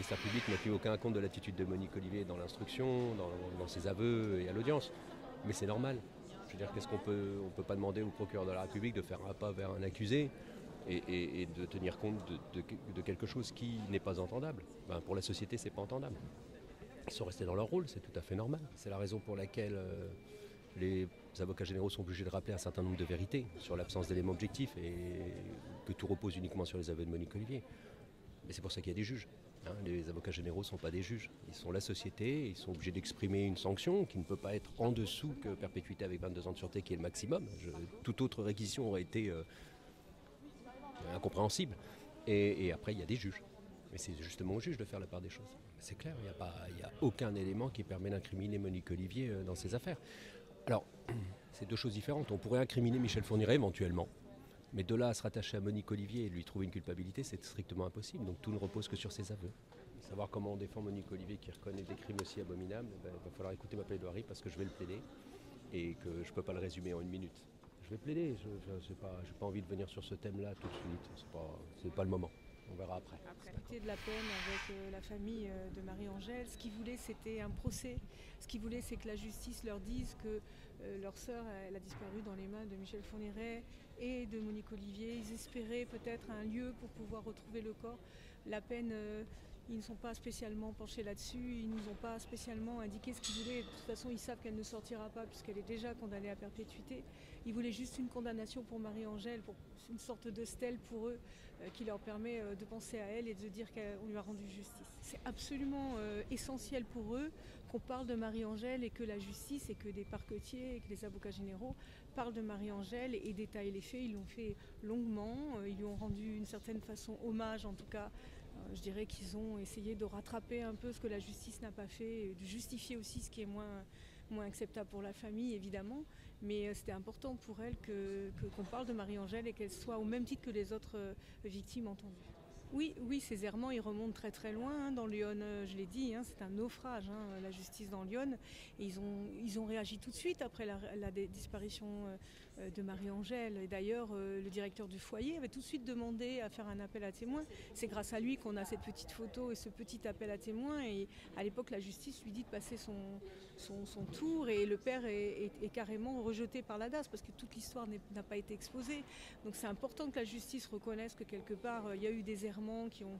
ministère public n'a tenu aucun compte de l'attitude de Monique Olivier dans l'instruction, dans ses aveux et à l'audience. Mais c'est normal. Je veux dire, qu'est-ce qu'on peut, on peut pas demander au procureur de la République de faire un pas vers un accusé et de tenir compte de quelque chose qui n'est pas entendable. Ben, pour la société, c'est pas entendable. Ils sont restés dans leur rôle, c'est tout à fait normal. C'est la raison pour laquelle les avocats généraux sont obligés de rappeler un certain nombre de vérités sur l'absence d'éléments objectifs et que tout repose uniquement sur les aveux de Monique Olivier. Mais c'est pour ça qu'il y a des juges. Hein. Les avocats généraux ne sont pas des juges. Ils sont la société, ils sont obligés d'exprimer une sanction qui ne peut pas être en dessous que perpétuité avec 22 ans de sûreté qui est le maximum. Toute autre réquisition aurait été incompréhensible. Et après, il y a des juges. Mais c'est justement au juge de faire la part des choses. C'est clair, il n'y a aucun élément qui permet d'incriminer Monique Olivier dans ces affaires. Alors, c'est deux choses différentes. On pourrait incriminer Michel Fourniret éventuellement. Mais de là à se rattacher à Monique Olivier et lui trouver une culpabilité, c'est strictement impossible. Donc tout ne repose que sur ses aveux. Savoir comment on défend Monique Olivier qui reconnaît des crimes aussi abominables, il va falloir écouter ma plaidoirie parce que je vais le plaider et que je ne peux pas le résumer en une minute. Je vais plaider, je n'ai pas envie de venir sur ce thème-là tout de suite, c'est pas le moment. On verra après. Après discuter de la peine avec la famille de Marie-Angèle, ce qu'ils voulaient c'était un procès. Ce qu'ils voulaient c'est que la justice leur dise que leur sœur elle a disparu dans les mains de Michel Fourniret et de Monique Olivier. Ils espéraient peut-être un lieu pour pouvoir retrouver le corps. La peine, ils ne sont pas spécialement penchés là-dessus, ils ne nous ont pas spécialement indiqué ce qu'ils voulaient. De toute façon, ils savent qu'elle ne sortira pas puisqu'elle est déjà condamnée à perpétuité. Ils voulaient juste une condamnation pour Marie-Angèle, pour une sorte de stèle pour eux qui leur permet de penser à elle et de dire qu'on lui a rendu justice. C'est absolument essentiel pour eux qu'on parle de Marie-Angèle et que la justice et que des parquetiers et que les avocats généraux parlent de Marie-Angèle et détaillent les faits. Ils l'ont fait longuement, ils lui ont rendu une certaine façon hommage en tout cas. Je dirais qu'ils ont essayé de rattraper un peu ce que la justice n'a pas fait, de justifier aussi ce qui est moins acceptable pour la famille évidemment, mais c'était important pour elle qu'on parle de Marie-Angèle et qu'elle soit au même titre que les autres victimes entendues. Oui, ces errements ils remontent très très loin dans Lyon, je l'ai dit, c'est un naufrage, la justice dans Lyon. Et ils ont réagi tout de suite après la disparition de Marie-Angèle. Et d'ailleurs, le directeur du foyer avait tout de suite demandé à faire un appel à témoins. C'est grâce à lui qu'on a cette petite photo et ce petit appel à témoins. Et à l'époque, la justice lui dit de passer son tour et le père est carrément rejeté par la DAS parce que toute l'histoire n'a pas été exposée. Donc c'est important que la justice reconnaisse que quelque part, il y a eu des errements qui ont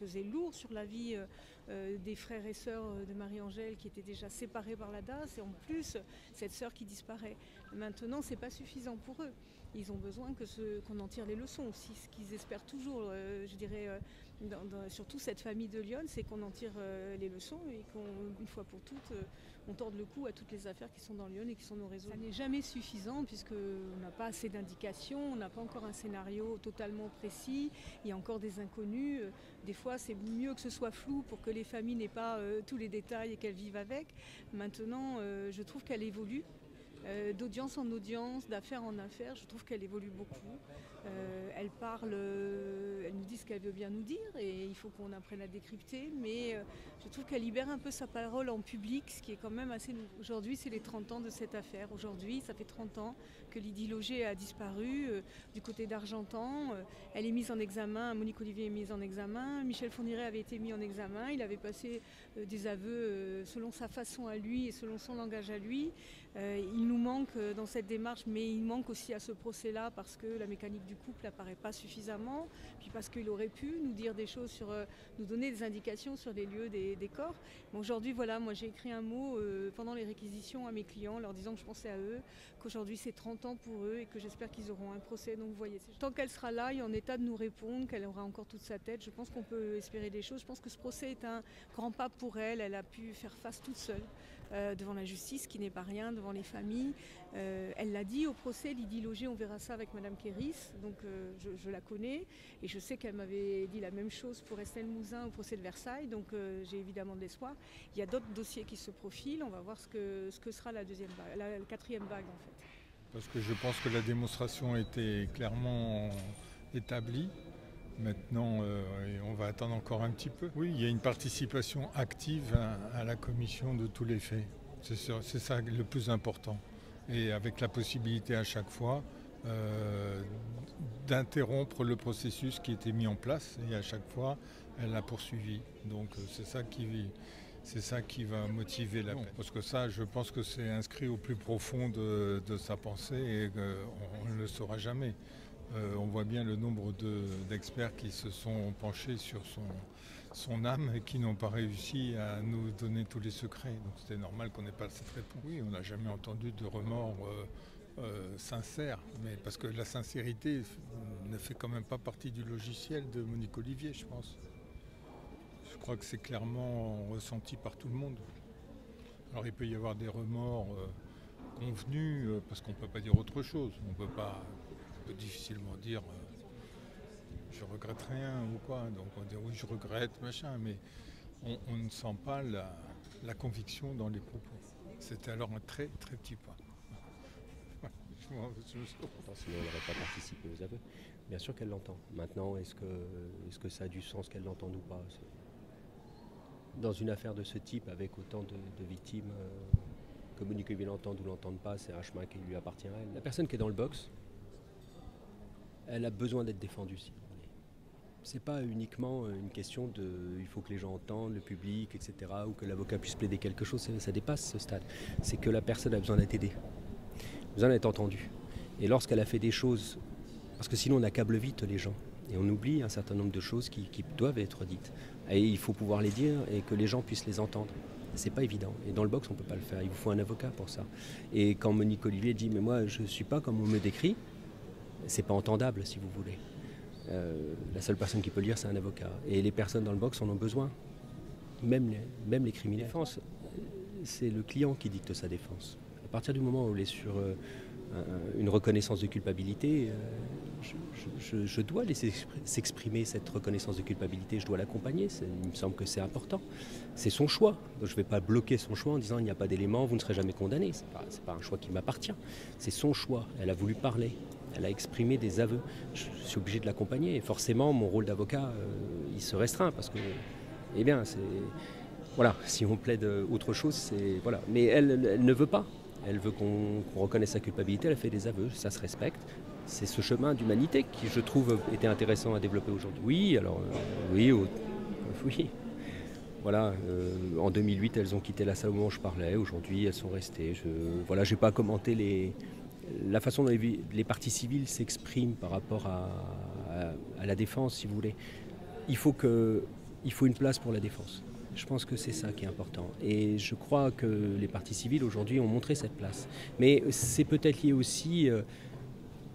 pesé lourd sur la vie des frères et sœurs de Marie-Angèle qui étaient déjà séparés par la DAS et en plus cette sœur qui disparaît. Maintenant c'est pas suffisant pour eux. Ils ont besoin qu'on en tire les leçons aussi. Ce qu'ils espèrent toujours, je dirais, surtout cette famille de Lyon, c'est qu'on en tire les leçons et qu'une fois pour toutes, on torde le cou à toutes les affaires qui sont dans Lyon et qui sont nos réseaux. Ça n'est jamais suffisant puisqu'on n'a pas assez d'indications, on n'a pas encore un scénario totalement précis, il y a encore des inconnus. Des fois, c'est mieux que ce soit flou pour que les familles n'aient pas tous les détails et qu'elles vivent avec. Maintenant, je trouve qu'elle évolue. D'audience en audience, d'affaire en affaire, je trouve qu'elle évolue beaucoup. Elle parle, elle nous dit ce qu'elle veut bien nous dire et il faut qu'on apprenne à décrypter, mais je trouve qu'elle libère un peu sa parole en public, ce qui est quand même assez nouveau. Aujourd'hui, c'est les 30 ans de cette affaire. Aujourd'hui, ça fait 30 ans que Lydie Loger a disparu du côté d'Argentan. Elle est mise en examen, Monique Olivier est mise en examen, Michel Fourniret avait été mis en examen, il avait passé des aveux selon sa façon à lui et selon son langage à lui. Il nous manque dans cette démarche, mais il manque aussi à ce procès-là parce que la mécanique du couple n'apparaît pas suffisamment, puis parce qu'il aurait pu nous dire des choses nous donner des indications sur les lieux des corps. Mais aujourd'hui, voilà, moi j'ai écrit un mot pendant les réquisitions à mes clients, leur disant que je pensais à eux, qu'aujourd'hui c'est 30 ans pour eux et que j'espère qu'ils auront un procès. Donc vous voyez, tant qu'elle sera là et en état de nous répondre, qu'elle aura encore toute sa tête, je pense qu'on peut espérer des choses. Je pense que ce procès est un grand pas pour elle. Elle a pu faire face toute seule devant la justice, qui n'est pas rien, devant les familles. Elle l'a dit au procès, Lydie Loger, on verra ça avec Madame Kéris, donc je la connais et je sais qu'elle m'avait dit la même chose pour Estelle Mouzin au procès de Versailles, donc j'ai évidemment de l'espoir. Il y a d'autres dossiers qui se profilent, on va voir ce que sera la quatrième vague en fait. Parce que je pense que la démonstration était clairement établie. Maintenant, on va attendre encore un petit peu. Oui, il y a une participation active à la commission de tous les faits. C'est ça le plus important. Et avec la possibilité à chaque fois d'interrompre le processus qui était mis en place. Et à chaque fois, elle l'a poursuivi. Donc c'est ça qui va motiver la peine. Parce que ça, je pense que c'est inscrit au plus profond de sa pensée et qu'on ne le saura jamais. On voit bien le nombre d'experts qui se sont penchés sur son âme et qui n'ont pas réussi à nous donner tous les secrets. Donc c'était normal qu'on n'ait pas cette réponse. Oui, on n'a jamais entendu de remords sincères, mais parce que la sincérité ne fait quand même pas partie du logiciel de Monique Olivier, je pense. Je crois que c'est clairement ressenti par tout le monde. Alors il peut y avoir des remords convenus, parce qu'on ne peut pas dire autre chose. On peut difficilement dire je regrette rien ou quoi. Donc on dit oui je regrette, machin, mais on ne sent pas la conviction dans les propos. C'était alors un très très petit pas. Sinon elle n'aurait pas participé aux aveux. Bien sûr qu'elle l'entend. Maintenant, est-ce que ça a du sens qu'elle l'entende ou pas? Dans une affaire de ce type, avec autant de victimes, que Monique Olivier l'entende ou l'entende pas, c'est un chemin qui lui appartient à elle. La personne qui est dans le box, elle a besoin d'être défendue. Si vous voulez. C'est pas uniquement une question de il faut que les gens entendent, le public, etc., ou que l'avocat puisse plaider quelque chose, ça dépasse ce stade. C'est que la personne a besoin d'être aidée, besoin d'être entendue. Et lorsqu'elle a fait des choses, parce que sinon on accable vite les gens, et on oublie un certain nombre de choses qui doivent être dites. Et il faut pouvoir les dire et que les gens puissent les entendre. C'est pas évident. Et dans le box, on peut pas le faire. Il vous faut un avocat pour ça. Et quand Monique Olivier dit « mais moi, je suis pas comme on me décrit », c'est pas entendable, si vous voulez. La seule personne qui peut le lire, c'est un avocat. Et les personnes dans le box en ont besoin. Même les criminels. C'est le client qui dicte sa défense. À partir du moment où on est sur une reconnaissance de culpabilité, je dois laisser s'exprimer cette reconnaissance de culpabilité, je dois l'accompagner, il me semble que c'est important. C'est son choix, donc je ne vais pas bloquer son choix en disant il n'y a pas d'éléments, vous ne serez jamais condamné. C'est pas un choix qui m'appartient, c'est son choix. Elle a voulu parler, elle a exprimé des aveux, je suis obligé de l'accompagner. Et forcément, mon rôle d'avocat, il se restreint parce que, eh bien, voilà, si on plaide autre chose, c'est voilà. Mais elle ne veut pas. Elle veut qu'on reconnaisse sa culpabilité, elle a fait des aveux, ça se respecte. C'est ce chemin d'humanité qui, je trouve, était intéressant à développer aujourd'hui. Oui, alors, oui. Voilà, en 2008, elles ont quitté la salle au moment où je parlais. Aujourd'hui, elles sont restées. Voilà, je n'ai pas commenté la façon dont les parties civiles s'expriment par rapport à la défense, si vous voulez. Il faut une place pour la défense. Je pense que c'est ça qui est important. Et je crois que les parties civiles aujourd'hui ont montré cette place. Mais c'est peut-être lié aussi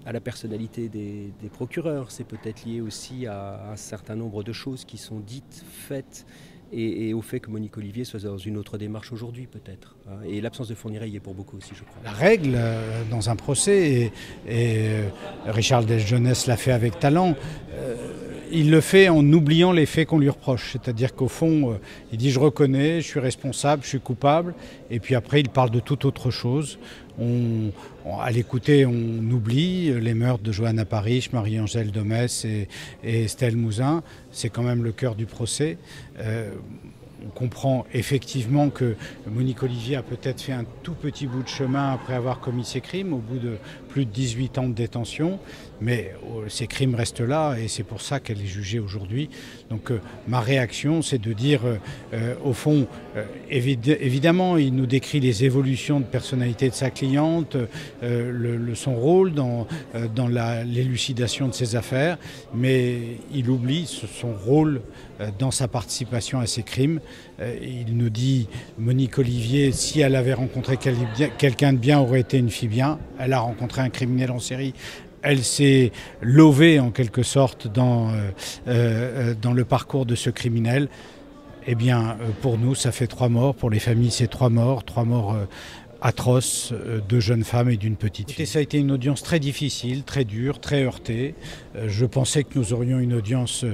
à la personnalité des procureurs. C'est peut-être lié aussi à un certain nombre de choses qui sont dites, faites, et au fait que Monique Olivier soit dans une autre démarche aujourd'hui peut-être. Et l'absence de Fourniret y est pour beaucoup aussi, je crois. La règle dans un procès, et Richard Desjeunesses l'a fait avec talent, il le fait en oubliant les faits qu'on lui reproche. C'est-à-dire qu'au fond, il dit « je reconnais, je suis responsable, je suis coupable ». Et puis après, il parle de toute autre chose. À l'écouter, on oublie les meurtres de Johanna Parish, Marie-Angèle Domès et Estelle Mouzin. C'est quand même le cœur du procès. On comprend effectivement que Monique Olivier a peut-être fait un tout petit bout de chemin après avoir commis ses crimes, au bout de plus de 18 ans de détention, mais ces crimes restent là et c'est pour ça qu'elle est jugée aujourd'hui. Donc ma réaction, c'est de dire, au fond, évidemment, il nous décrit les évolutions de personnalité de sa cliente, son rôle dans l'élucidation de ses affaires, mais il oublie son rôle dans sa participation à ces crimes. Il nous dit, Monique Olivier, si elle avait rencontré quelqu'un de bien, aurait été une fille bien. Elle a rencontré un criminel en série. Elle s'est lovée en quelque sorte dans le parcours de ce criminel. Eh bien, pour nous, ça fait 3 morts. Pour les familles, c'est 3 morts. 3 morts atroces, 2 jeunes femmes et d'une petite fille. Ça a été une audience très difficile, très dure, très heurtée. Je pensais que nous aurions une audience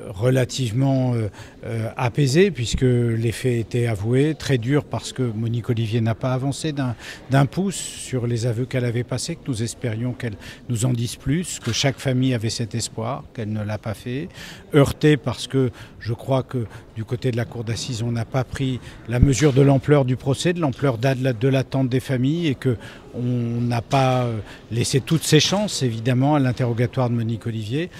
relativement apaisée puisque les faits étaient avoués, très dur parce que Monique Olivier n'a pas avancé d'un pouce sur les aveux qu'elle avait passés, que nous espérions qu'elle nous en dise plus, que chaque famille avait cet espoir, qu'elle ne l'a pas fait. Heurtée parce que je crois que du côté de la cour d'assises, on n'a pas pris la mesure de l'ampleur du procès, de l'ampleur de l'attente des familles et que on n'a pas laissé toutes ses chances, évidemment, à l'interrogatoire de Monique Olivier.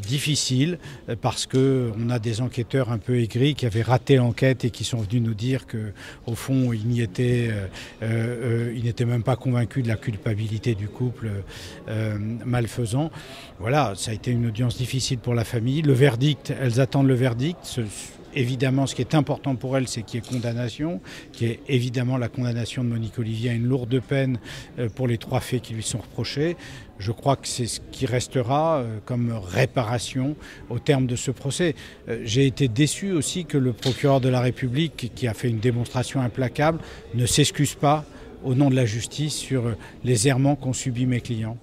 Difficile, parce parce qu'on a des enquêteurs un peu aigris qui avaient raté l'enquête et qui sont venus nous dire qu'au fond, ils n'étaient même pas convaincus de la culpabilité du couple malfaisant. Voilà, ça a été une audience difficile pour la famille. Le verdict, elles attendent le verdict. Évidemment, ce qui est important pour elles, c'est qu'il y ait condamnation, qui est évidemment la condamnation de Monique Olivier à une lourde peine pour les 3 faits qui lui sont reprochés. Je crois que c'est ce qui restera comme réparation au terme de ce procès. J'ai été déçu aussi que le procureur de la République, qui a fait une démonstration implacable, ne s'excuse pas au nom de la justice sur les errements qu'ont subis mes clients.